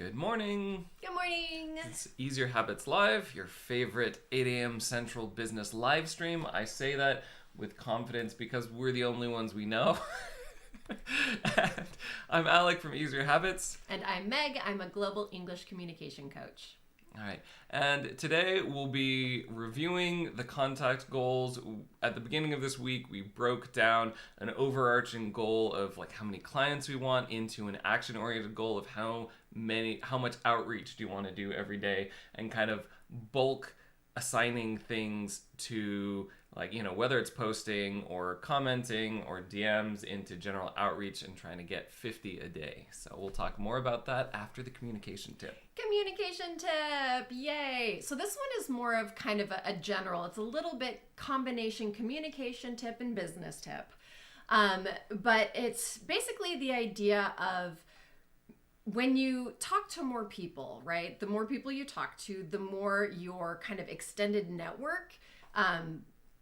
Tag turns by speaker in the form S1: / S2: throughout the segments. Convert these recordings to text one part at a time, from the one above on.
S1: Good morning.
S2: Good morning.
S1: It's Ease Your Habits Live, your favorite 8 a.m. Central Business live stream. I say that with confidence because we're the only ones we know. And I'm Alec from Ease Your Habits.
S2: And I'm Meg. I'm a global English communication coach.
S1: All right. And today we'll be reviewing the contact goals. At the beginning of this week, we broke down an overarching goal of like how many clients we want into an action-oriented goal of how much outreach do you want to do every day, and kind of bulk assigning things to, like, whether it's posting or commenting or DMs into general outreach and trying to get 50 a day. So we'll talk more about that after the communication tip.
S2: Communication tip, yay. So this one is more of kind of a general, it's a little bit combination communication tip and business tip. But it's basically the idea of when you talk to more people, right? The more people you talk to, the more your kind of extended network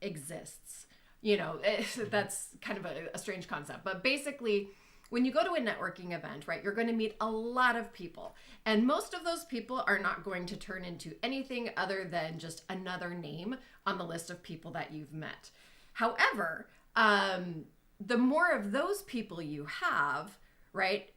S2: exists. That's kind of a strange concept, but basically when you go to a networking event, right, you're going to meet a lot of people, and most of those people are not going to turn into anything other than just another name on the list of people that you've met. However, the more of those people you have, right,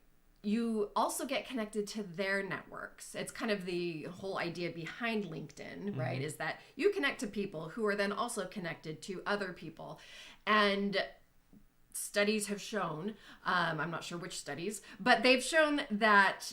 S2: you also get connected to their networks. It's kind of the whole idea behind LinkedIn, right? Is that you connect to people who are then also connected to other people. And studies have shown, I'm not sure which studies, but they've shown that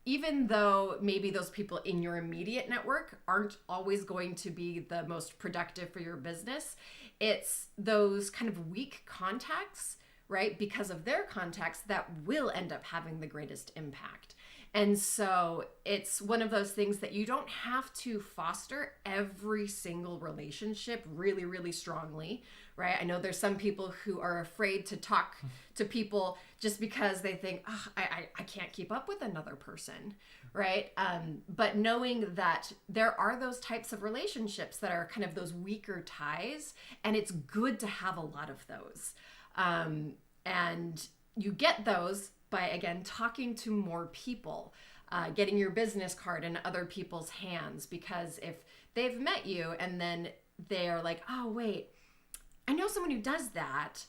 S2: even though maybe those people in your immediate network aren't always going to be the most productive for your business, it's those kind of weak contacts, right, because of their contacts, that will end up having the greatest impact. And so it's one of those things that you don't have to foster every single relationship really, really strongly, right? I know there's some people who are afraid to talk to people just because they think, I can't keep up with another person, right? But knowing that there are those types of relationships that are kind of those weaker ties, and it's good to have a lot of those. And you get those by, again, talking to more people, getting your business card in other people's hands, because if they've met you and then they're like, oh, wait, I know someone who does that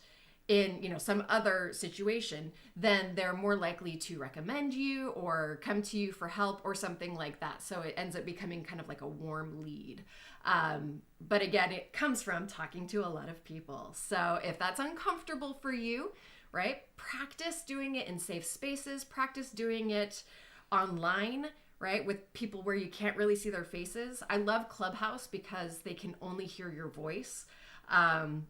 S2: in, some other situation, then they're more likely to recommend you or come to you for help or something like that. So it ends up becoming kind of like a warm lead. But again, it comes from talking to a lot of people. So if that's uncomfortable for you, right, practice doing it in safe spaces, practice doing it online, right, with people where you can't really see their faces. I love Clubhouse because they can only hear your voice. And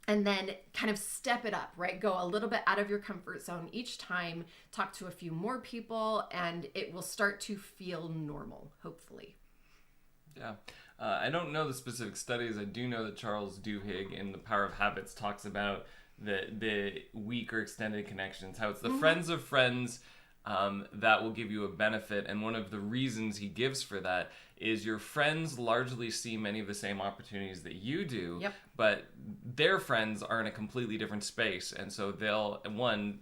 S2: then kind of step it up, right? Go a little bit out of your comfort zone each time, talk to a few more people, and it will start to feel normal, hopefully.
S1: Yeah. I don't know the specific studies. I do know that Charles Duhigg in The Power of Habits talks about the weak or extended connections, how it's the friends of friends that will give you a benefit. And one of the reasons he gives for that is your friends largely see many of the same opportunities that you do, but their friends are in a completely different space. And so they'll, one,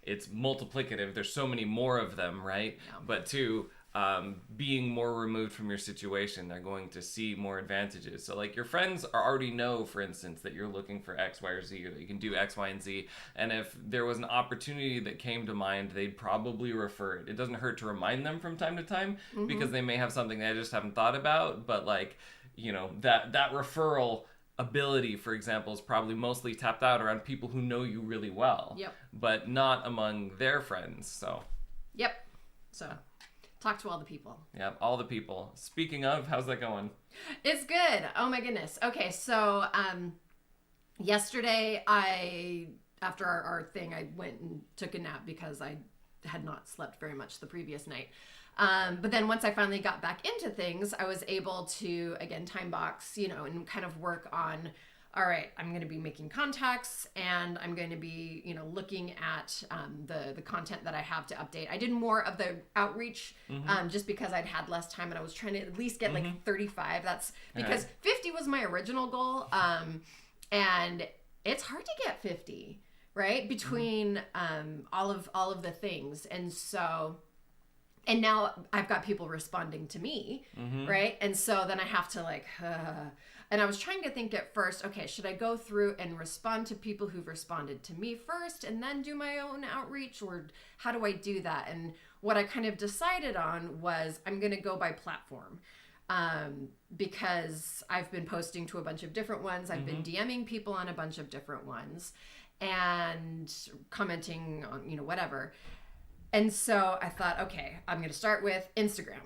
S1: it's multiplicative. There's so many more of them, right? Yeah. But two, being more removed from your situation, they're going to see more advantages. So like your friends already know, for instance, that you're looking for X, Y, or Z, or that you can do X, Y, and Z. And if there was an opportunity that came to mind, they'd probably refer it. It doesn't hurt to remind them from time to time because they may have something they just haven't thought about. But like, that referral ability, for example, is probably mostly tapped out around people who know you really well, but not among their friends. So,
S2: So talk to all the people.
S1: Yeah, all the people. Speaking of, how's that going?
S2: It's good. Oh my goodness. Okay, so yesterday after our thing, I went and took a nap because I had not slept very much the previous night. But then once I finally got back into things, I was able to, again, time box, and kind of work on, all right, I'm going to be making contacts, and I'm going to be, looking at the content that I have to update. I did more of the outreach just because I'd had less time, and I was trying to at least get like 35. That's because 50 was my original goal, and it's hard to get 50, right? Between all of the things. And so And now I've got people responding to me, right? And so then I have to like, and I was trying to think at first, okay, should I go through and respond to people who've responded to me first and then do my own outreach, or how do I do that? And what I kind of decided on was I'm going to go by platform, because I've been posting to a bunch of different ones. I've been DMing people on a bunch of different ones and commenting on, whatever. And so I thought, okay, I'm going to start with Instagram.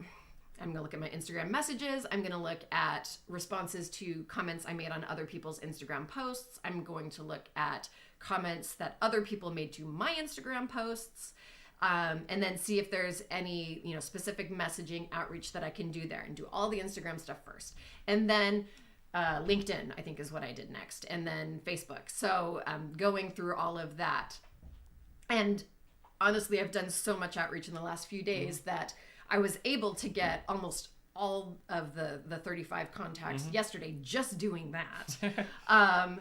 S2: I'm going to look at my Instagram messages. I'm going to look at responses to comments I made on other people's Instagram posts. I'm going to look at comments that other people made to my Instagram posts, and then see if there's any, specific messaging outreach that I can do there, and do all the Instagram stuff first. And then LinkedIn, I think, is what I did next. And then Facebook. So going through all of that. And honestly, I've done so much outreach in the last few days that I was able to get almost all of the 35 contacts yesterday just doing that.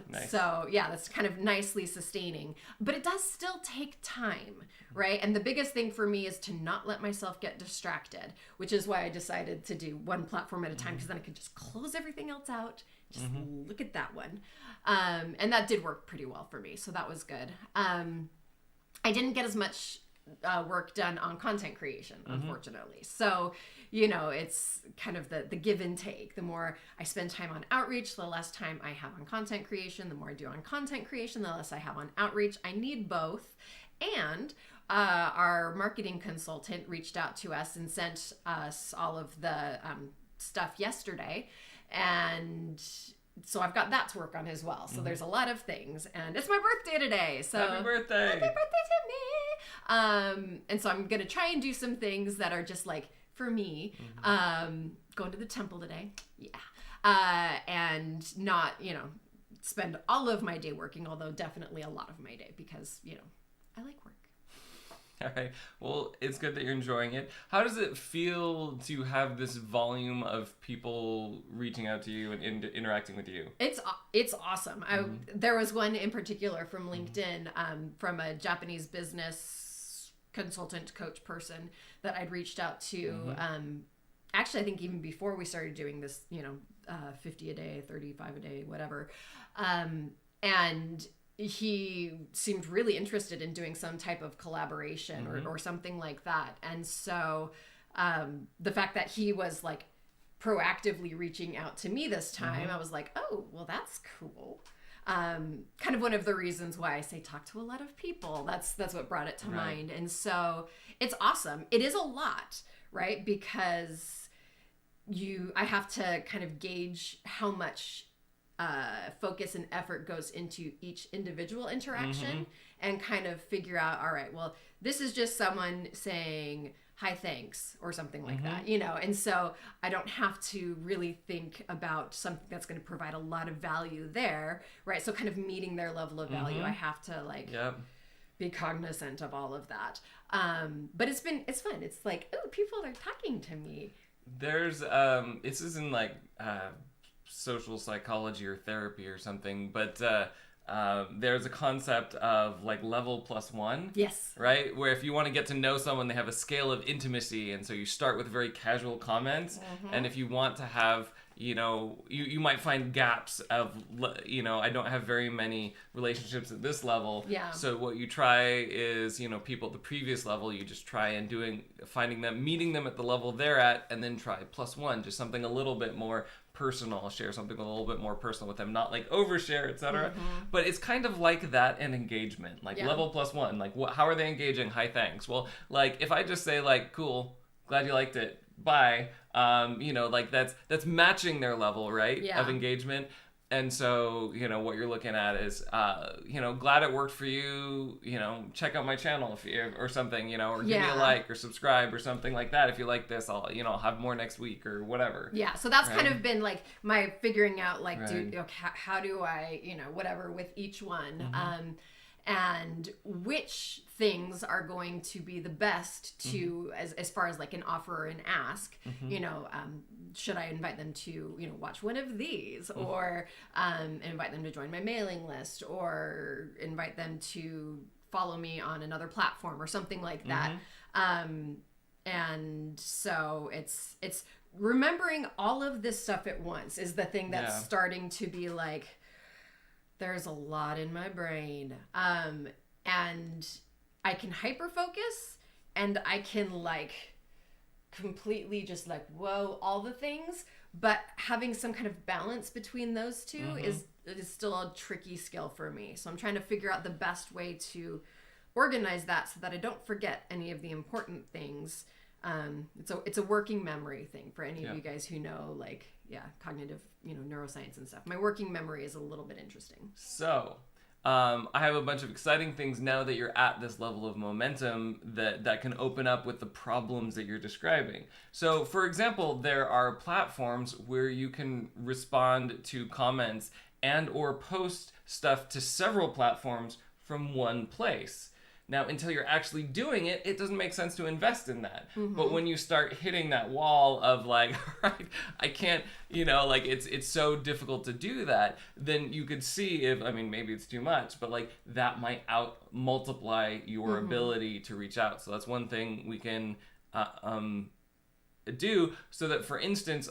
S1: Nice.
S2: So yeah, that's kind of nicely sustaining, but it does still take time, right? And the biggest thing for me is to not let myself get distracted, which is why I decided to do one platform at a time, because then I could just close everything else out, just look at that one. And that did work pretty well for me. So that was good. I didn't get as much work done on content creation, unfortunately. So, it's kind of the give and take. The more I spend time on outreach, the less time I have on content creation. The more I do on content creation, the less I have on outreach. I need both. And our marketing consultant reached out to us and sent us all of the stuff yesterday. And so I've got that to work on as well. So there's a lot of things, and it's my birthday today. So
S1: happy birthday!
S2: Happy birthday to me! And so I'm gonna try and do some things that are just like for me. Going to the temple today, and not spend all of my day working, although definitely a lot of my day, because I like work.
S1: All right. Well, it's good that you're enjoying it. How does it feel to have this volume of people reaching out to you and interacting with you?
S2: It's awesome. There was one in particular from LinkedIn, from a Japanese business consultant, coach person that I'd reached out to. Actually, I think even before we started doing this, 50 a day, 35 a day, whatever. And he seemed really interested in doing some type of collaboration or something like that. And so the fact that he was like proactively reaching out to me this time, I was like, oh, well, that's cool. Kind of one of the reasons why I say talk to a lot of people. That's what brought it to mind. And so it's awesome. It is a lot, right? Because I have to kind of gauge how much focus and effort goes into each individual interaction and kind of figure out, all right, well, this is just someone saying hi, thanks, or something like that, and so I don't have to really think about something that's going to provide a lot of value there, right? So kind of meeting their level of value, I have to be cognizant of all of that. But it's fun. It's like, oh, people are talking to me.
S1: There's this isn't like social psychology or therapy or something, but there's a concept of like level plus one.
S2: Yes.
S1: Right? Where if you want to get to know someone, they have a scale of intimacy, and so you start with very casual comments, and if you want to have, you might find gaps of, I don't have very many relationships at this level.
S2: Yeah.
S1: So what you try is, people at the previous level, you just try and finding them, meeting them at the level they're at, and then try plus one, just something a little bit more personal, share something a little bit more personal with them, not like overshare, etc. But it's kind of like that in engagement, like level plus one, like how are they engaging? Hi, thanks. Well, like if I just say like, cool, glad you liked it, bye, like that's matching their level, right, of engagement. And so, what you're looking at is, glad it worked for you, check out my channel if you, or something, or give me a like or subscribe or something like that. If you like this, I'll have more next week or whatever.
S2: Yeah. So that's kind of been like my figuring out, like, how do I, whatever with each one, and which things are going to be the best to, as far as like an offer or an ask, should I invite them to, watch one of these, or invite them to join my mailing list, or invite them to follow me on another platform or something like that. And so it's remembering all of this stuff at once is the thing that's starting to be like, there's a lot in my brain. And I can hyper focus and I can like completely just like, whoa, all the things. But having some kind of balance between those two is still a tricky skill for me. So I'm trying to figure out the best way to organize that so that I don't forget any of the important things. It's a working memory thing for any of you guys who know, like, cognitive, neuroscience and stuff. My working memory is a little bit interesting.
S1: So, I have a bunch of exciting things now that you're at this level of momentum that can open up with the problems that you're describing. So, for example, there are platforms where you can respond to comments and or post stuff to several platforms from one place. Now, until you're actually doing it, it doesn't make sense to invest in that. But when you start hitting that wall of like, all right, I can't, like it's so difficult to do that, then you could see if, maybe it's too much, but like that might multiply your ability to reach out. So that's one thing we can do so that, for instance,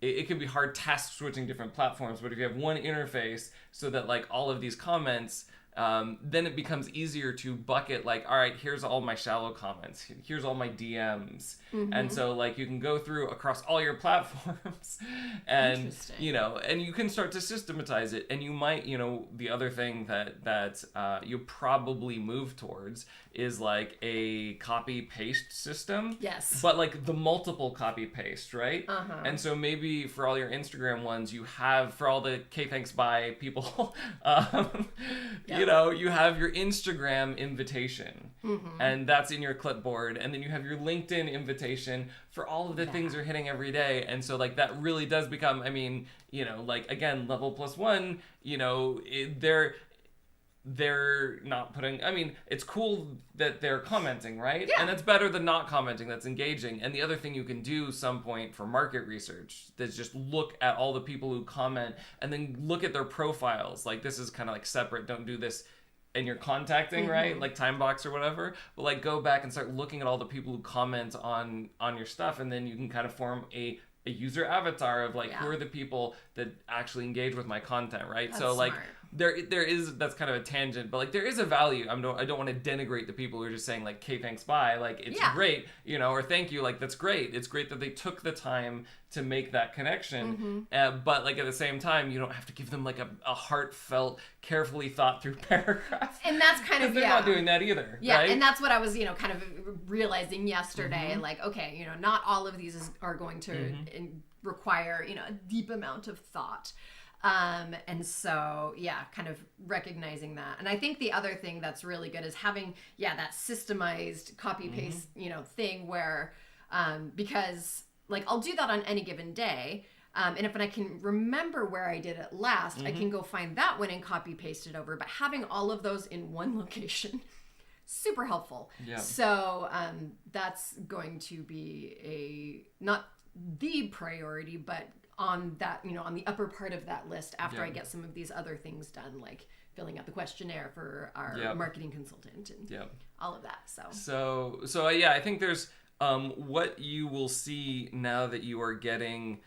S1: it can be hard task switching different platforms, but if you have one interface so that like all of these comments, then it becomes easier to bucket like, all right, here's all my shallow comments, here's all my DMs. And so like you can go through across all your platforms and, and you can start to systematize it. And you might, the other thing that you probably move towards is like a copy paste system.
S2: Yes.
S1: But like the multiple copy paste, right? And so maybe for all your Instagram ones, you have, for all the "Okay, thanks, bye" people, you have your Instagram invitation, and that's in your clipboard, and then you have your LinkedIn invitation for all of the things you're hitting every day. And so like that really does become, like again, level +1, they're not putting, it's cool that they're commenting, right? Yeah. And that's better than not commenting. That's engaging. And the other thing you can do some point for market research is just look at all the people who comment and then look at their profiles. Like this is kind of like separate. Don't do this and you're contacting, right? Like Timebox or whatever. But like go back and start looking at all the people who comment on your stuff, and then you can kind of form a user avatar of like who are the people that actually engage with my content, right?
S2: That's
S1: so like
S2: smart.
S1: there is, that's kind of a tangent, but like there is a value. I don't want to denigrate the people who are just saying like, "Okay, thanks, bye." Like it's great, or "Thank you." Like that's great. It's great that they took the time to make that connection. But like at the same time, you don't have to give them like a heartfelt, carefully thought through paragraph.
S2: And that's kind of
S1: they're not doing that either.
S2: Yeah,
S1: right?
S2: and that's what I was kind of realizing yesterday. Like, okay, not all of these are going to require a deep amount of thought. And so, kind of recognizing that. And I think the other thing that's really good is having, that systemized copy paste, thing where, because like I'll do that on any given day. And if I can remember where I did it last, I can go find that one and copy paste it over. But having all of those in one location, super helpful. Yeah. So, that's going to be not the priority, but on that, on the upper part of that list after I get some of these other things done, like filling out the questionnaire for our marketing consultant and all of that. So I think there's what you will see now that you are getting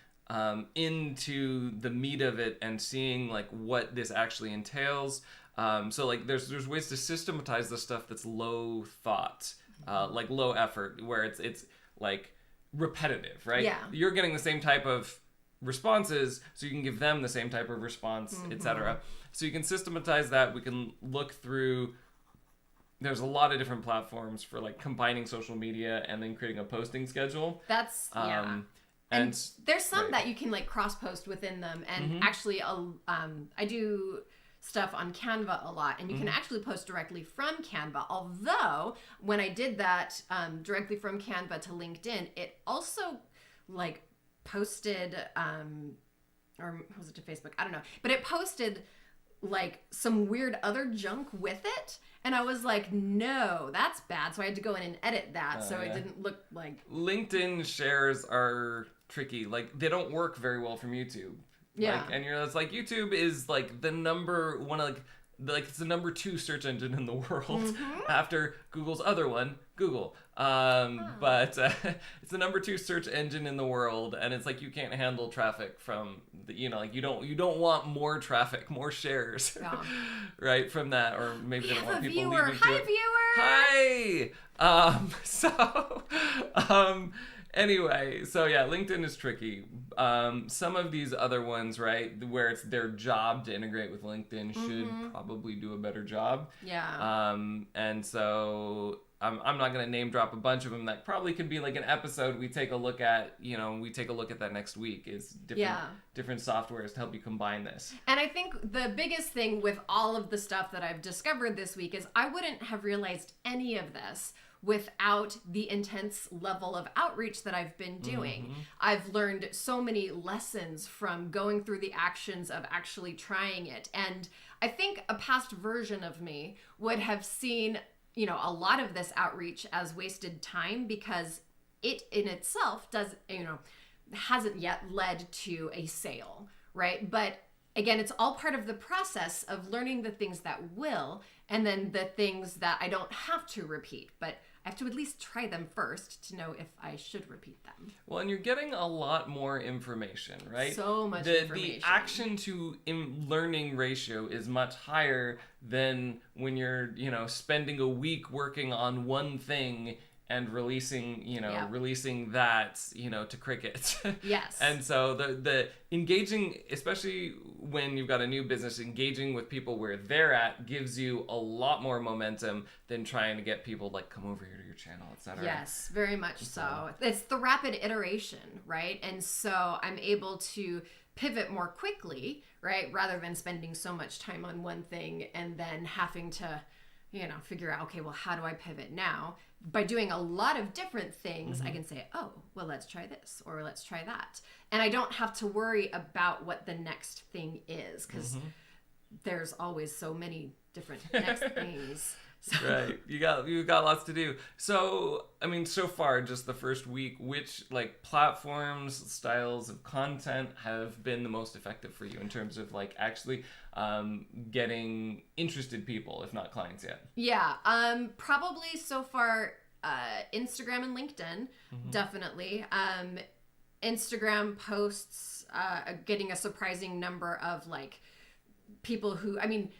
S2: into the meat of it and seeing like what this actually entails. So like there's ways to systematize the stuff that's low thought, like low effort, where it's like repetitive, right? Yeah. You're getting the same type of responses, so you can give them the same type of response, etc. So you can systematize that. We can look through, there's a lot of different platforms for like combining social media and then creating a posting schedule. That's and there's some that you can like cross post within them, and actually I do stuff on Canva a lot, and you can actually post directly from Canva. Although when I did that directly from Canva to LinkedIn, it also like posted or was it to Facebook? I don't know. But it posted like some weird other junk with it, and I was like, no, that's bad. So I had to go in and edit that so it didn't look like...
S1: LinkedIn shares are tricky. Like they don't work very well from YouTube. Yeah. Like, and it's like YouTube is like the number one, like like it's the number 2 search engine in the world after Google's other one, Google. But it's the number 2 search engine in the world, and it's like you can't handle traffic from the, like you don't want more traffic, more shares, right, from that, or maybe they don't want people leaving. Hi. Anyway, so yeah, LinkedIn is tricky. Some of these other ones, right, where it's their job to integrate with LinkedIn should probably do a better job.
S2: Yeah.
S1: And so I'm not going to name drop a bunch of them. That probably could be like an episode we take a look at, that next week is different softwares to help you combine this.
S2: And I think the biggest thing with all of the stuff that I've discovered this week is I wouldn't have realized any of this without the intense level of outreach that I've been doing. I've learned so many lessons from going through the actions of actually trying it. And I think a past version of me would have seen, a lot of this outreach as wasted time because it in itself hasn't yet led to a sale, right? But again, it's all part of the process of learning the things that will, and then the things that I don't have to repeat. But I have to at least try them first to know if I should repeat them.
S1: Well, and you're getting a lot more information, right?
S2: So much information.
S1: The action to learning ratio is much higher than when you're, spending a week working on one thing and releasing that, to crickets.
S2: Yes.
S1: And so the engaging, especially when you've got a new business, engaging with people where they're at gives you a lot more momentum than trying to get people like come over here to your channel, etc.
S2: Yes, very much so. It's the rapid iteration, right? And so I'm able to pivot more quickly, right? Rather than spending so much time on one thing and then having to, figure out, okay, well, how do I pivot now? By doing a lot of different things, I can say, oh, well, let's try this or let's try that. And I don't have to worry about what the next thing is because there's always so many different next things. So.
S1: Right. You've got lots to do. So, so far, just the first week, which platforms, styles of content have been the most effective for you in terms of actually getting interested people, if not clients yet?
S2: Yeah. Probably so far, Instagram and LinkedIn, definitely. Instagram posts, getting a surprising number of people who,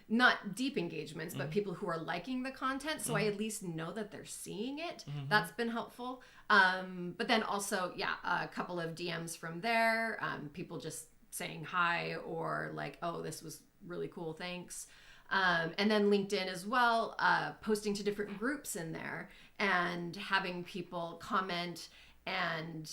S2: not deep engagements, but people who are liking the content. So I at least know that they're seeing it. That's been helpful. But then also, a couple of DMs from there, people just saying hi or oh, this was really cool, thanks. And then LinkedIn as well, posting to different groups in there and having people comment and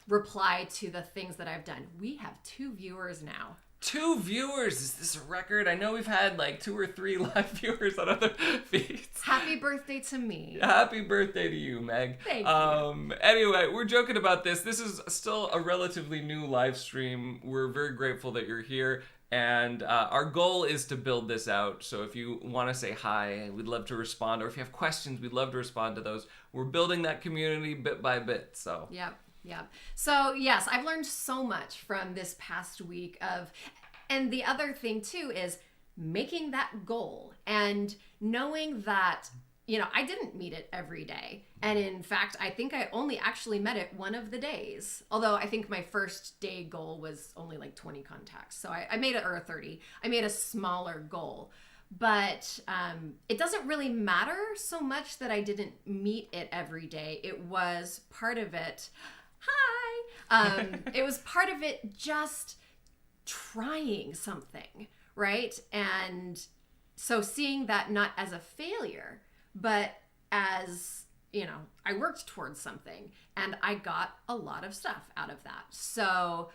S2: reply to the things that I've done. We have 2 viewers now.
S1: 2 viewers? Is this a record? I know we've had 2 or 3 live viewers on other feeds.
S2: Happy birthday to me.
S1: Happy birthday to you, Meg.
S2: Thank you.
S1: Anyway, we're joking about this. This is still a relatively new live stream. We're very grateful that you're here. And our goal is to build this out. So if you want to say hi, we'd love to respond. Or if you have questions, we'd love to respond to those. We're building that community bit by bit. So
S2: Yep. So yes, I've learned so much from this past week and the other thing too is making that goal and knowing that, I didn't meet it every day. And in fact, I think I only actually met it one of the days. Although I think my first day goal was only 20 contacts. So I made it, or 30. I made a smaller goal. But it doesn't really matter so much that I didn't meet it every day. It was part of it. Hi. It was part of it just trying something, right? And so seeing that not as a failure, but as, I worked towards something and I got a lot of stuff out of that. So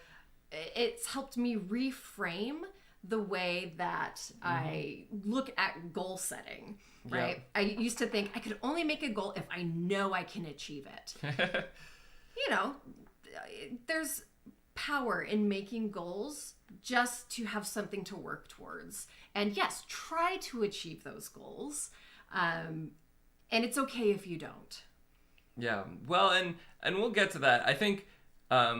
S2: it's helped me reframe the way that I look at goal setting, right? Yeah. I used to think I could only make a goal if I know I can achieve it. There's power in making goals just to have something to work towards. And yes, try to achieve those goals. And it's okay if you don't.
S1: Yeah. Well, and we'll get to that. I think, I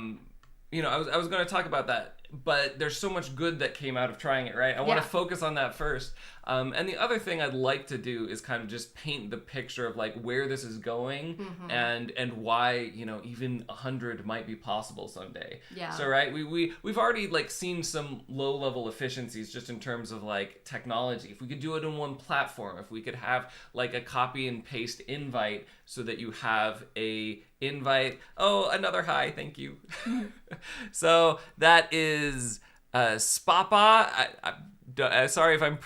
S1: was going to talk about that but there's so much good that came out of trying it, right? I want to focus on that first. And the other thing I'd like to do is kind of just paint the picture of like where this is going and why, you know, even 100 might be possible someday.
S2: Yeah.
S1: So, right, we've already like seen some low level efficiencies just in terms of like technology. If we could do it in one platform, if we could have like a copy and paste invite so that you have a invite. Oh, another hi, thank you. So that is Spapa. Sorry if I'm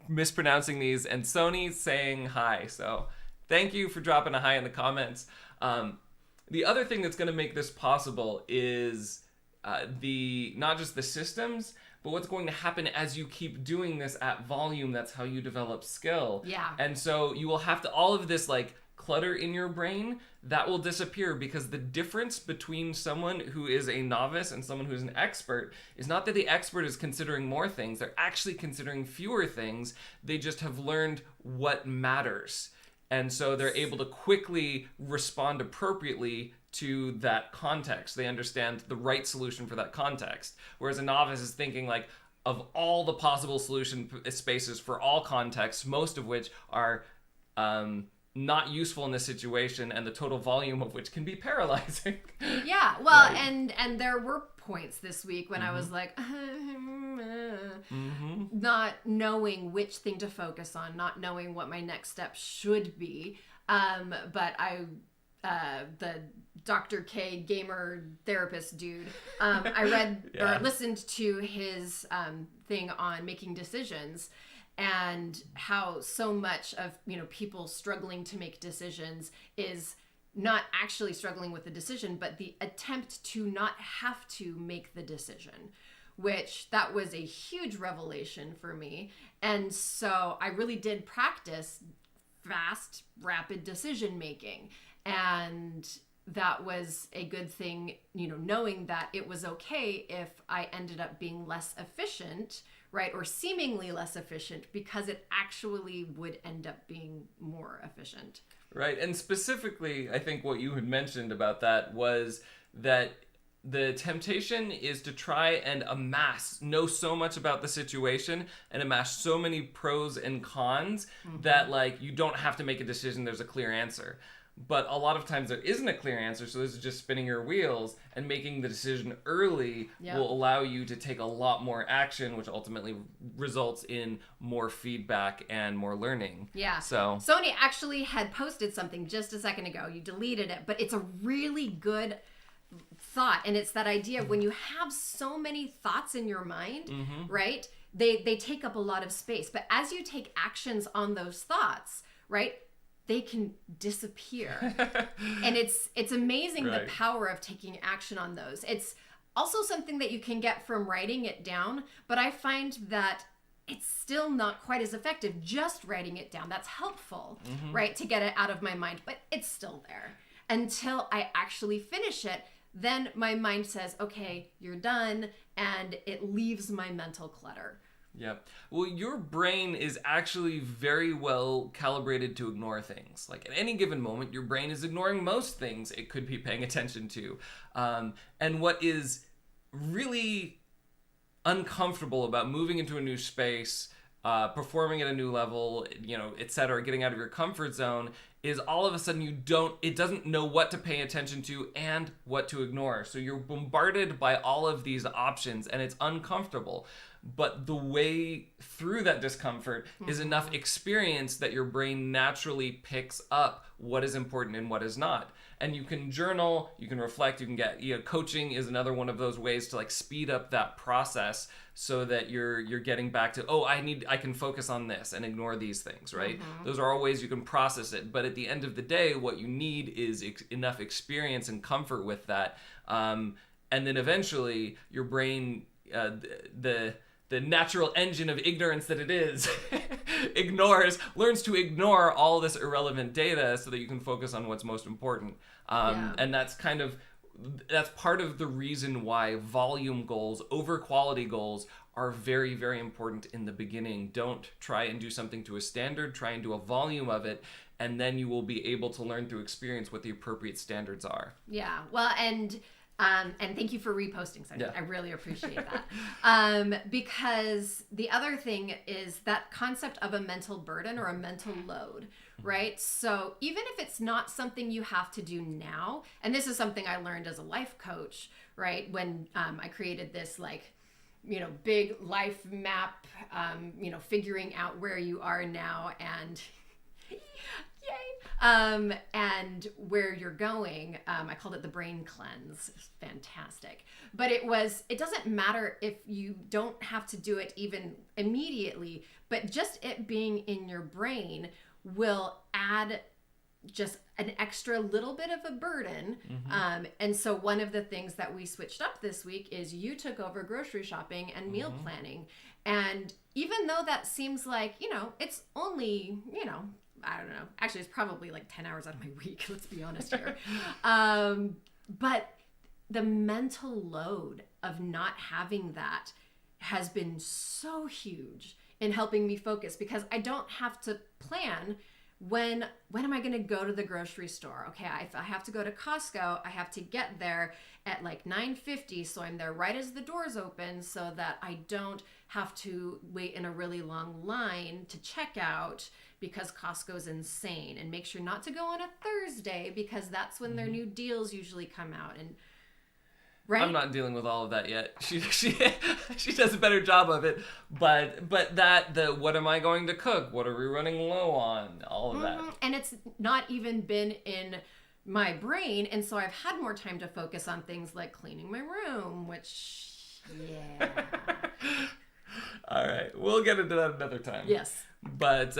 S1: mispronouncing these. And Sony's saying hi. So thank you for dropping a hi in the comments. The other thing that's going to make this possible is not just the systems, but what's going to happen as you keep doing this at volume. That's how you develop skill.
S2: Yeah.
S1: And so you will have to, all of this like clutter in your brain, that will disappear, because the difference between someone who is a novice and someone who's an expert is not that the expert is considering more things. They're actually considering fewer things. They just have learned what matters. And so they're able to quickly respond appropriately to that context. They understand the right solution for that context. Whereas a novice is thinking like of all the possible solution spaces for all contexts, most of which are not useful in this situation, and the total volume of which can be paralyzing.
S2: Yeah, well,
S1: Right.
S2: and there were points this week when I was like, not knowing which thing to focus on, not knowing what my next step should be. But the Dr. K gamer therapist dude, I read or listened to his thing on making decisions, and how so much of, you know, people struggling to make decisions is not actually struggling with the decision, but the attempt to not have to make the decision, which that was a huge revelation for me. And so I really did practice fast, rapid decision making. And that was a good thing, you know, knowing that it was okay if I ended up being less efficient, right? Or seemingly less efficient, because it actually would end up being more efficient.
S1: Right. And specifically, I think what you had mentioned about that was that the temptation is to try and know so much about the situation and amass so many pros and cons that like you don't have to make a decision. There's a clear answer. But a lot of times there isn't a clear answer, so this is just spinning your wheels, and making the decision early will allow you to take a lot more action, which ultimately results in more feedback and more learning.
S2: Yeah.
S1: So
S2: Sony actually had posted something just a second ago. You deleted it, but it's a really good thought, and it's that idea of when you have so many thoughts in your mind, right? They take up a lot of space, but as you take actions on those thoughts, right? They can disappear. And it's amazing the power of taking action on those. It's also something that you can get from writing it down, but I find that it's still not quite as effective just writing it down. That's helpful, right, to get it out of my mind, but it's still there. Until I actually finish it, then my mind says, okay, you're done, and it leaves my mental clutter.
S1: Yeah. Well, your brain is actually very well calibrated to ignore things. Like at any given moment, your brain is ignoring most things it could be paying attention to. And what is really uncomfortable about moving into a new space, performing at a new level, you know, et cetera, getting out of your comfort zone, is all of a sudden it doesn't know what to pay attention to and what to ignore. So you're bombarded by all of these options, and it's uncomfortable. But the way through that discomfort is enough experience that your brain naturally picks up what is important and what is not. And you can journal, you can reflect, you can get, you know, coaching is another one of those ways to like speed up that process so that you're getting back to, I can focus on this and ignore these things, right? Those are all ways you can process it. But at the end of the day, what you need is enough experience and comfort with that. And then eventually your brain, the natural engine of ignorance that it is, learns to ignore all this irrelevant data so that you can focus on what's most important. And that's part of the reason why volume goals over quality goals are very, very important in the beginning. Don't try and do something to a standard, try and do a volume of it, and then you will be able to learn through experience what the appropriate standards are.
S2: Yeah, well, and And thank you for reposting, Sonia. I really appreciate that. Because the other thing is that concept of a mental burden or a mental load, right? So even if it's not something you have to do now, and this is something I learned as a life coach, right? When I created this big life map, figuring out where you are now and and where you're going. I called it the brain cleanse. It's fantastic. But it doesn't matter if you don't have to do it even immediately, but just it being in your brain will add just an extra little bit of a burden. And so one of the things that we switched up this week is you took over grocery shopping and meal planning. And even though that seems like, it's only, I don't know, actually it's probably like 10 hours out of my week, let's be honest here. But the mental load of not having that has been so huge in helping me focus, because I don't have to plan when am I going to go to the grocery store? Okay, if I have to go to Costco, I have to get there at like 9:50, so I'm there right as the doors open so that I don't have to wait in a really long line to check out because Costco's insane. And make sure not to go on a Thursday because that's when their new deals usually come out. And right?
S1: I'm not dealing with all of that yet. She does a better job of it. But what am I going to cook? What are we running low on? All of that.
S2: And it's not even been in my brain, and so I've had more time to focus on things like cleaning my room, which
S1: All right, we'll get into that another time.
S2: Yes.
S1: But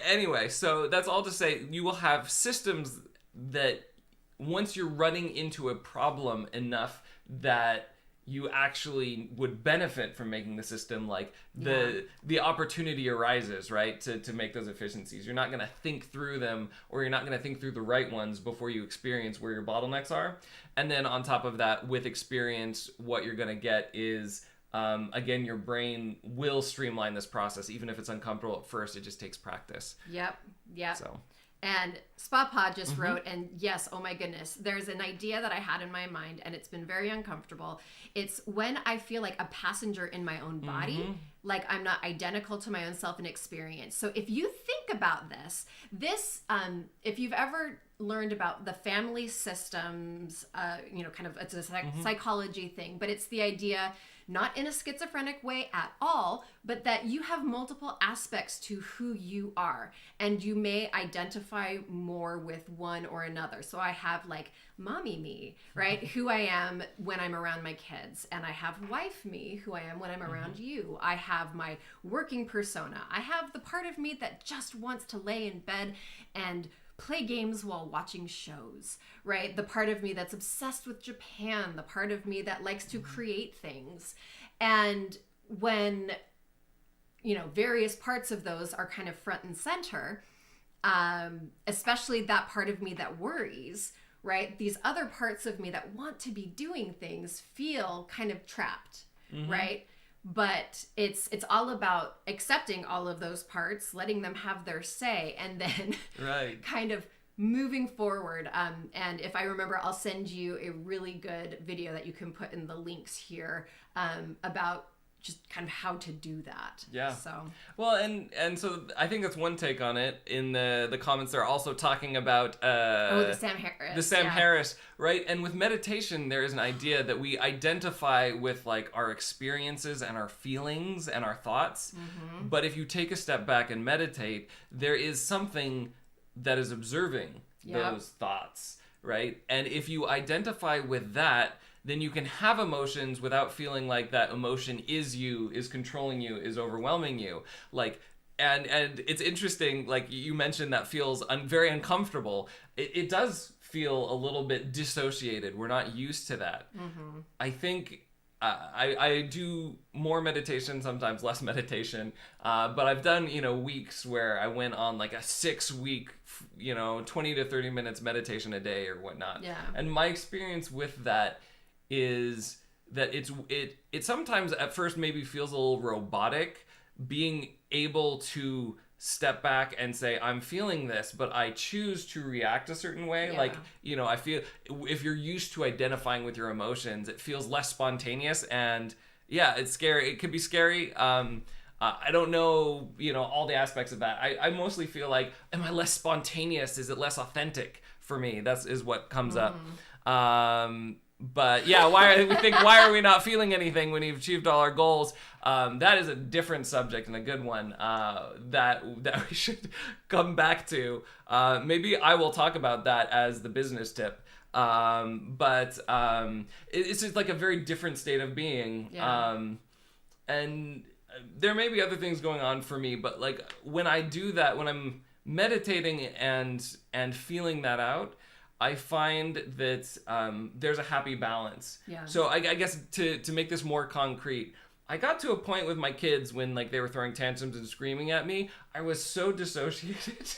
S1: anyway, so that's all to say you will have systems that once you're running into a problem enough that you actually would benefit from making the system, like the opportunity arises, right, to make those efficiencies. You're not going to think through them, or you're not going to think through the right ones before you experience where your bottlenecks are. And then on top of that, with experience, what you're going to get is again, your brain will streamline this process. Even if it's uncomfortable at first, it just takes practice.
S2: Yep.
S1: So.
S2: And Spapod just wrote, and yes, oh my goodness, there's an idea that I had in my mind, and it's been very uncomfortable. It's when I feel like a passenger in my own body, like I'm not identical to my own self and experience. So if you think about this, if you've ever learned about the family systems, kind of it's a psychology thing, but it's the idea, not in a schizophrenic way at all, but that you have multiple aspects to who you are, and you may identify more with one or another. So I have like mommy me, right? Who I am when I'm around my kids, and I have wife me, who I am when I'm around you. I have my working persona. I have the part of me that just wants to lay in bed and play games while watching shows, right? The part of me that's obsessed with Japan, the part of me that likes to create things. And when, various parts of those are kind of front and center, especially that part of me that worries, right? These other parts of me that want to be doing things feel kind of trapped, right? But it's all about accepting all of those parts, letting them have their say, and then kind of moving forward. And if I remember, I'll send you a really good video that you can put in the links here about just kind of how to do that.
S1: Yeah.
S2: So.
S1: Well, and so I think that's one take on it. In the comments, they're also talking about
S2: the Sam Harris.
S1: The Sam Harris, right? And with meditation, there is an idea that we identify with like our experiences and our feelings and our thoughts. But if you take a step back and meditate, there is something that is observing those thoughts, right? And if you identify with that, then you can have emotions without feeling like that emotion is you, is controlling you, is overwhelming you. Like, and it's interesting, like you mentioned, that feels very uncomfortable. It does feel a little bit dissociated. We're not used to that. I think I do more meditation, sometimes less meditation, but I've done, weeks where I went on like a 6-week, 20 to 30 minutes meditation a day or whatnot.
S2: Yeah.
S1: And my experience with that is that it sometimes at first maybe feels a little robotic, being able to step back and say, I'm feeling this, but I choose to react a certain way.
S2: Yeah.
S1: Like, you know, I feel if you're used to identifying with your emotions, it feels less spontaneous, and yeah, it's scary. It could be scary. I don't know, you know, all the aspects of that. I mostly feel like, am I less spontaneous? Is it less authentic for me? Is what comes up. But yeah, why are we not feeling anything when we've achieved all our goals? That is a different subject and a good one that we should come back to. Maybe I will talk about that as the business tip. But it's just like a very different state of being.
S2: Yeah.
S1: And there may be other things going on for me, but like when I do that, when I'm meditating and feeling that out, I find that there's a happy balance.
S2: Yeah.
S1: So I guess to make this more concrete, I got to a point with my kids when like they were throwing tantrums and screaming at me. I was so dissociated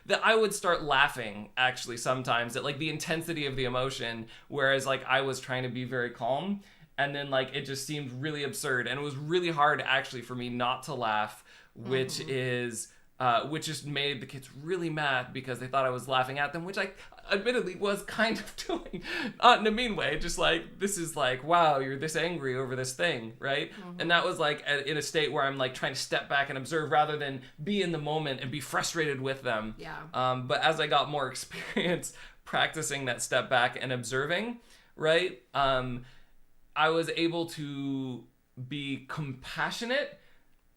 S1: that I would start laughing actually sometimes at like the intensity of the emotion, whereas like I was trying to be very calm, and then like it just seemed really absurd, and it was really hard actually for me not to laugh, which just made the kids really mad because they thought I was laughing at them, which I admittedly was kind of doing, not in a mean way, just like, this is like, wow, you're this angry over this thing, right? And that was like in a state where I'm like trying to step back and observe rather than be in the moment and be frustrated with them.
S2: Yeah.
S1: But as I got more experience practicing that step back and observing, right, I was able to be compassionate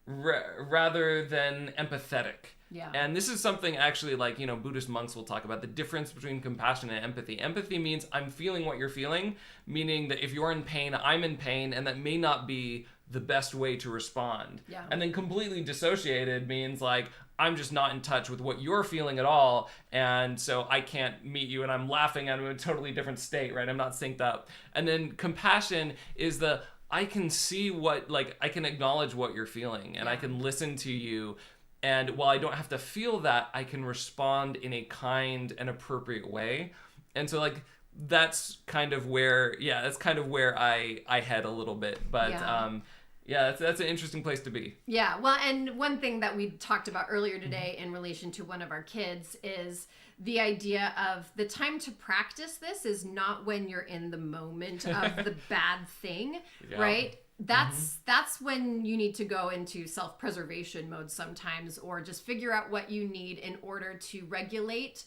S1: rather than empathetic.
S2: Yeah.
S1: And this is something actually like, you know, Buddhist monks will talk about the difference between compassion and empathy. Empathy means I'm feeling what you're feeling, meaning that if you're in pain, I'm in pain, and that may not be the best way to respond.
S2: Yeah.
S1: And then completely dissociated means like, I'm just not in touch with what you're feeling at all, and so I can't meet you, and I'm laughing at you in a totally different state, right? I'm not synced up. And then compassion is I can see I can acknowledge what you're feeling, and I can listen to you. And while I don't have to feel that, I can respond in a kind and appropriate way. And so like, that's kind of where I head a little bit. But that's an interesting place to be.
S2: Yeah, well, and one thing that we talked about earlier today in relation to one of our kids is the idea of the time to practice this is not when you're in the moment of the bad thing, right? That's when you need to go into self-preservation mode sometimes, or just figure out what you need in order to regulate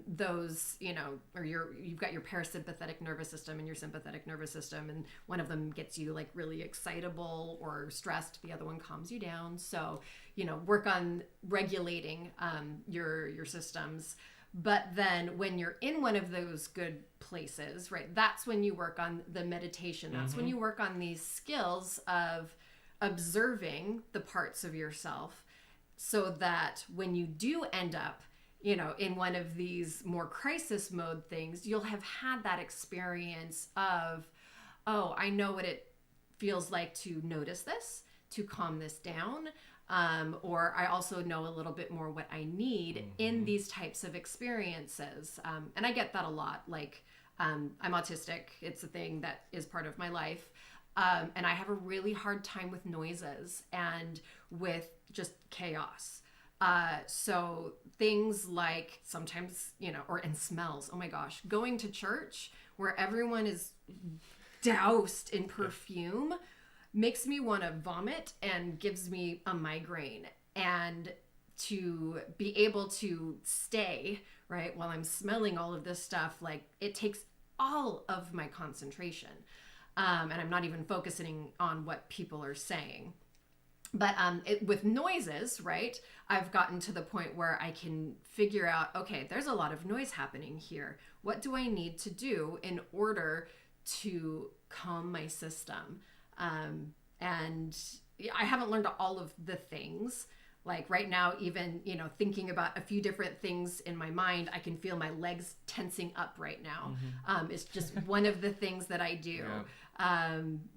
S2: those, you know, or you've got your parasympathetic nervous system and your sympathetic nervous system, and one of them gets you like really excitable or stressed, the other one calms you down. So, you know, work on regulating your systems. But then when you're in one of those good places, right, that's when you work on the meditation. That's when you work on these skills of observing the parts of yourself, so that when you do end up, you know, in one of these more crisis mode things, you'll have had that experience of, oh, I know what it feels like to notice this, to calm this down. Or I also know a little bit more what I need in these types of experiences. And I get that a lot. Like, I'm autistic. It's a thing that is part of my life. And I have a really hard time with noises and with just chaos. So things like sometimes, you know, and smells. Oh my gosh, going to church where everyone is doused in perfume makes me want to vomit and gives me a migraine. And to be able to stay, right, while I'm smelling all of this stuff, like it takes all of my concentration. And I'm not even focusing on what people are saying. But with noises, right, I've gotten to the point where I can figure out, okay, there's a lot of noise happening here. What do I need to do in order to calm my system? And I haven't learned all of the things. Like right now, even, you know, thinking about a few different things in my mind, I can feel my legs tensing up right now. It's just one of the things that I do.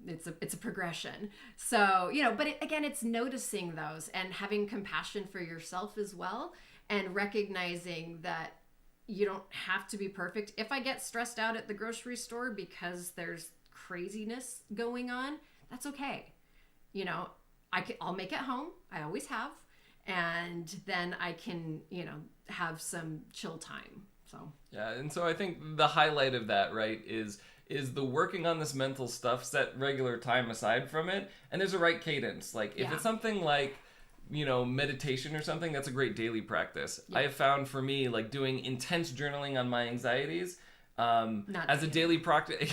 S2: It's a progression. So, you know, but again, it's noticing those and having compassion for yourself as well, and recognizing that you don't have to be perfect. If I get stressed out at the grocery store because there's craziness going on, that's okay. You know, I'll make it home. I always have. and then I can, have some chill time. So
S1: yeah, and so I think the highlight of that, right, is the working on this mental stuff, set regular time aside from it, and there's a right cadence. Like if it's something like, meditation or something, that's a great daily practice. I have found for me, like doing intense journaling on my anxieties, as a daily practice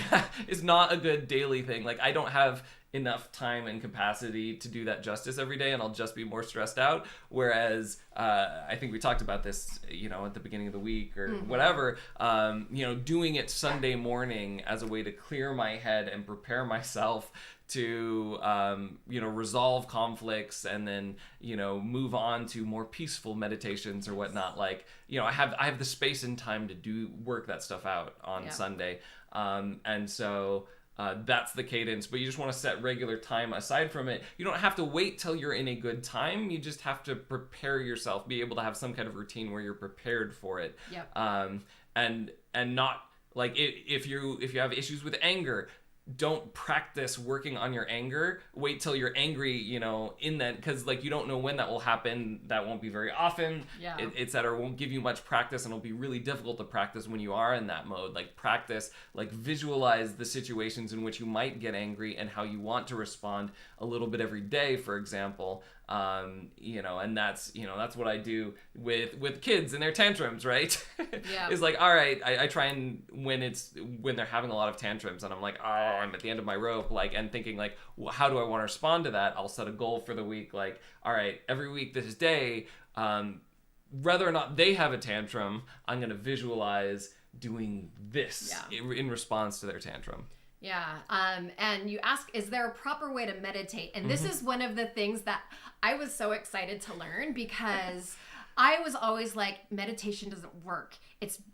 S1: is not a good daily thing. Like I don't have enough time and capacity to do that justice every day, and I'll just be more stressed out. Whereas I think we talked about this, at the beginning of the week or whatever, doing it Sunday morning as a way to clear my head and prepare myself to resolve conflicts and then move on to more peaceful meditations or whatnot. Like I have the space and time to do work that stuff out on Sunday, and so that's the cadence. But you just want to set regular time aside from it. You don't have to wait till you're in a good time. You just have to prepare yourself, be able to have some kind of routine where you're prepared for it. And not like if you have issues with anger, don't practice working on your anger. Wait till you're angry, in that, because like you don't know when that will happen. That won't be very often. Etc. Won't give you much practice, and it'll be really difficult to practice when you are in that mode. Like practice, like visualize the situations in which you might get angry and how you want to respond a little bit every day, for example. And that's what I do with kids and their tantrums, right? It's like, all right, I try and when they're having a lot of tantrums and I'm like, oh, I'm at the end of my rope, like, and thinking like, well, how do I want to respond to that? I'll set a goal for the week. Like, all right, every week this day, whether or not they have a tantrum, I'm going to visualize doing this in response to their tantrum.
S2: Yeah. And you ask, is there a proper way to meditate? And this is one of the things that I was so excited to learn, because I was always like, meditation doesn't work.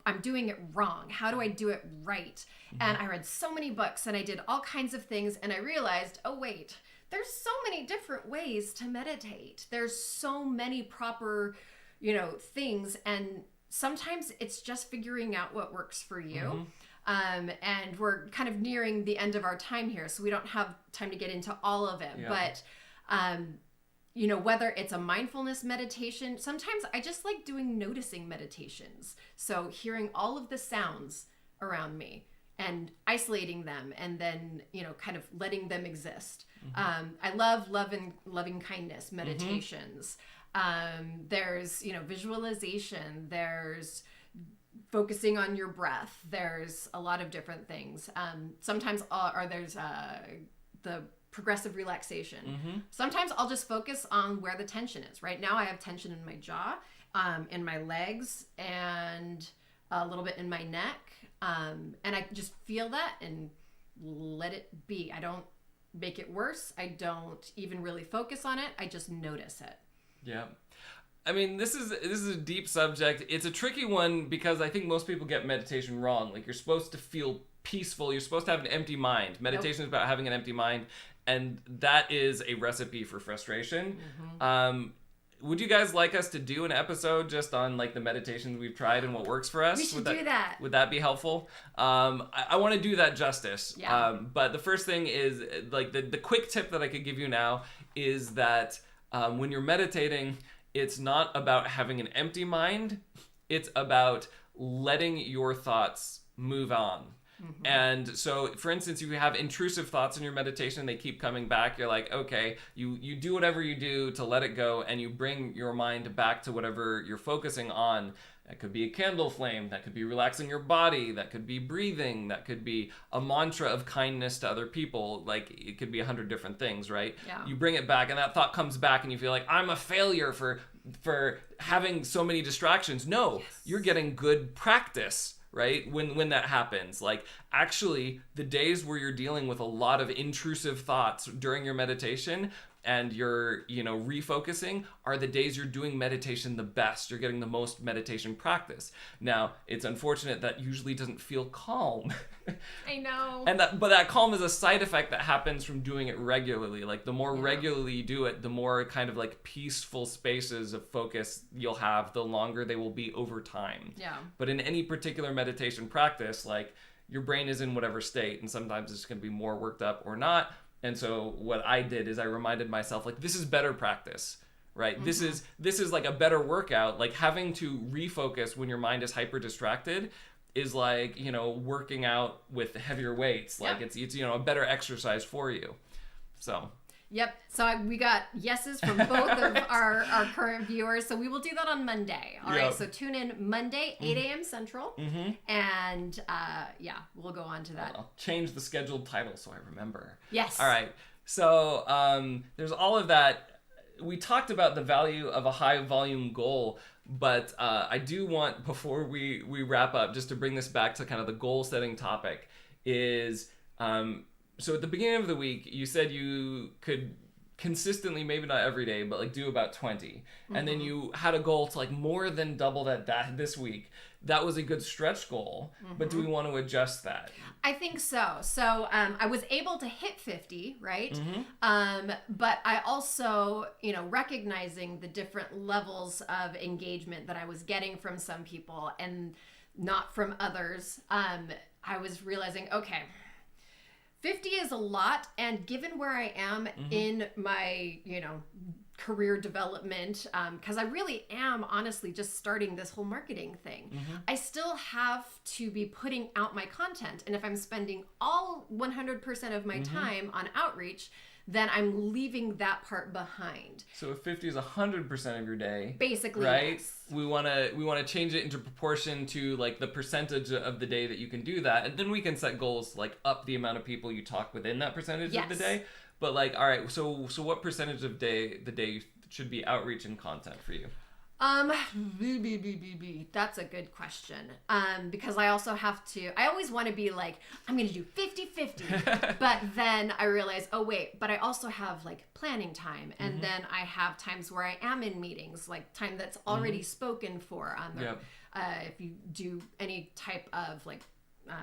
S2: I'm doing it wrong. How do I do it right? And I read so many books and I did all kinds of things, and I realized, oh wait, there's so many different ways to meditate. There's so many proper, things. And sometimes it's just figuring out what works for you. And we're kind of nearing the end of our time here, so we don't have time to get into all of it. But, whether it's a mindfulness meditation, sometimes I just like doing noticing meditations. So hearing all of the sounds around me and isolating them, and then, kind of letting them exist. I love loving kindness meditations. There's, visualization. There's focusing on your breath. There's a lot of different things. Sometimes there's the progressive relaxation. Sometimes I'll just focus on where the tension is. Right now I have tension in my jaw, in my legs, and a little bit in my neck. And I just feel that and let it be. I don't make it worse. I don't even really focus on it. I just notice it.
S1: Yeah. I mean, this is a deep subject. It's a tricky one because I think most people get meditation wrong. Like, you're supposed to feel peaceful. You're supposed to have an empty mind. Meditation is about having an empty mind, and that is a recipe for frustration. Would you guys like us to do an episode just on like the meditations we've tried and what works for us?
S2: We should do that.
S1: Would that be helpful? I want to do that justice. But the first thing is, like, the quick tip that I could give you now is that when you're meditating, it's not about having an empty mind. It's about letting your thoughts move on. And so, for instance, if you have intrusive thoughts in your meditation, they keep coming back, you're like, okay, you do whatever you do to let it go, and you bring your mind back to whatever you're focusing on. That could be a candle flame, that could be relaxing your body, that could be breathing, that could be a mantra of kindness to other people. Like, it could be 100 different things, right? You bring it back, and that thought comes back, and you feel like, I'm a failure for having so many distractions. No, you're getting good practice, right? When that happens. Like, actually, the days where you're dealing with a lot of intrusive thoughts during your meditation and you're, refocusing are the days you're doing meditation the best. You're getting the most meditation practice. Now, it's unfortunate that usually doesn't feel calm.
S2: I know.
S1: But that calm is a side effect that happens from doing it regularly. Like, the more regularly you do it, the more kind of like peaceful spaces of focus you'll have, the longer they will be over time. But in any particular meditation practice, like, your brain is in whatever state, and sometimes it's going to be more worked up or not. And so what I did is I reminded myself, like, this is better practice, right? This is like a better workout. Like having to refocus when your mind is hyper distracted is like, working out with heavier weights. Like it's a better exercise for you. So
S2: yep. So we got yeses from both of our current viewers. So we will do that on Monday. All right. So tune in Monday, 8 a.m. Central. And we'll go on to that.
S1: I'll change the scheduled title so I remember.
S2: Yes.
S1: All right. So there's all of that. We talked about the value of a high volume goal, but I do want, before we wrap up, just to bring this back to kind of the goal setting topic is, so at the beginning of the week, you said you could consistently, maybe not every day, but like do about 20. And then you had a goal to like more than double that this week. That was a good stretch goal, but do we want to adjust that?
S2: I think so. So I was able to hit 50, right? But I also, recognizing the different levels of engagement that I was getting from some people and not from others, I was realizing, okay, 50 is a lot, and given where I am in my, career development, because I really am honestly just starting this whole marketing thing, I still have to be putting out my content. And if I'm spending all 100% of my time on outreach, then I'm leaving that part behind.
S1: So if 50 is 100% of your day,
S2: basically,
S1: right?
S2: Yes.
S1: We want to change it into proportion to like the percentage of the day that you can do that, and then we can set goals like up the amount of people you talk within that percentage of the day. But like, all right, so what percentage of the day should be outreach and content for you?
S2: That's a good question. Because I also have to, I always want to be like, I'm going to do 50-50. But then I realize, oh wait, but I also have like planning time. And then I have times where I am in meetings, like time that's already spoken for. If you do any type of like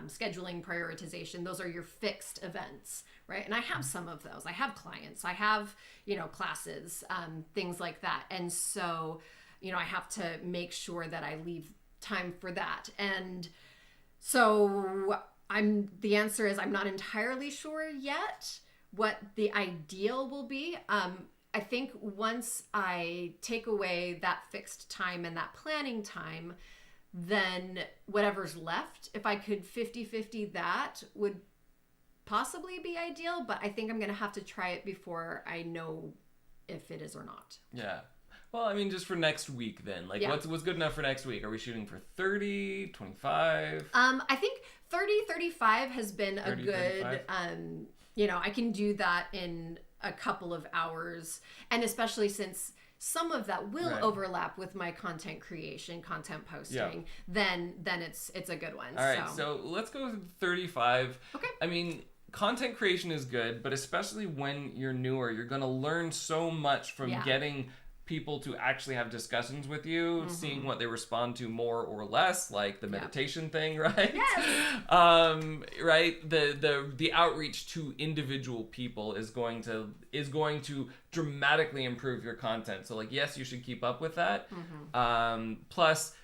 S2: scheduling prioritization, those are your fixed events, right? And I have some of those. I have clients, I have, classes, things like that. And so, I have to make sure that I leave time for that. And so the answer is I'm not entirely sure yet what the ideal will be. I think once I take away that fixed time and that planning time, then whatever's left, if I could 50-50, that would possibly be ideal, but I think I'm going to have to try it before I know if it is or not.
S1: Yeah. Well, I mean, just for next week then. Like, what's good enough for next week? Are we shooting for 30, 25?
S2: I think 30, 35 has been
S1: 30,
S2: a good,
S1: 35?
S2: I can do that in a couple of hours. And especially since some of that will overlap with my content creation, content posting, then it's a good one.
S1: All right, so let's go with 35.
S2: Okay.
S1: I mean, content creation is good, but especially when you're newer, you're going to learn so much from getting people to actually have discussions with you, seeing what they respond to more or less, like the meditation thing, right?
S2: Yes.
S1: Right. The outreach to individual people is going to dramatically improve your content. So like, yes, you should keep up with that. Plus,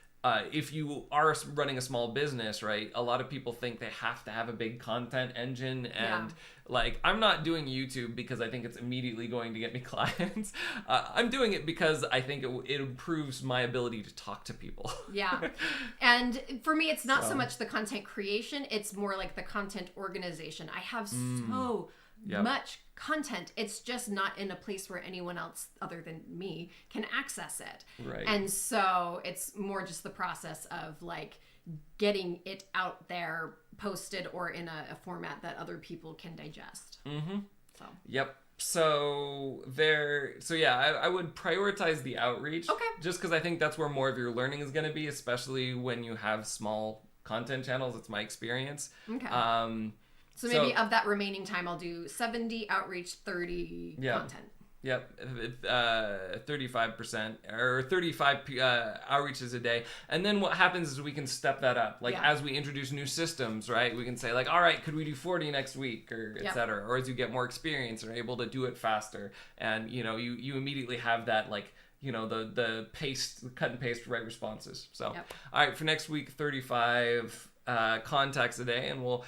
S1: if you are running a small business, right, a lot of people think they have to have a big content engine. And like, I'm not doing YouTube because I think it's immediately going to get me clients. I'm doing it because I think it improves my ability to talk to people. And for me, it's not so much the content creation. It's more like the content organization. I have so much content. It's just not in a place where anyone else other than me can access it. Right.
S2: And so it's more just the process of like getting it out there, posted or in a format that other people can digest. So.
S1: Yep. So I would prioritize the outreach.
S2: Okay.
S1: Just because I think that's where more of your learning is going to be, especially when you have small content channels. It's my experience.
S2: Okay. So maybe of that remaining time, I'll do 70 outreach, 30 content.
S1: Yep, 35% or 35 outreaches a day. And then what happens is we can step that up. Like as we introduce new systems, right? We can say like, all right, could we do 40 next week or et cetera? Or as you get more experience and are able to do it faster. And, you immediately have that like, the cut and paste right responses. So, all right, for next week, 35 contacts a day, and we'll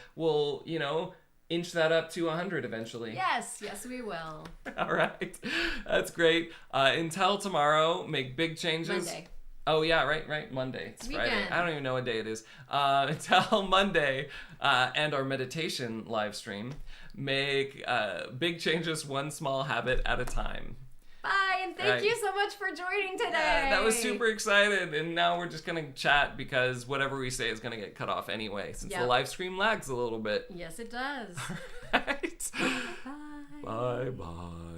S1: inch that up to 100 eventually.
S2: Yes, we will.
S1: All right. That's great. Until tomorrow, make big changes.
S2: Monday.
S1: Oh, yeah, right. Monday. It's
S2: Weekend.
S1: Friday. I don't even know what day it is. Until Monday and our meditation live stream, make big changes one small habit at a time.
S2: Bye, and thank you so much for joining today.
S1: That was super excited, and now we're just going to chat because whatever we say is going to get cut off anyway, since the live stream lags a little bit.
S2: Yes, it does.
S1: All right.
S2: Bye.
S1: Bye-bye.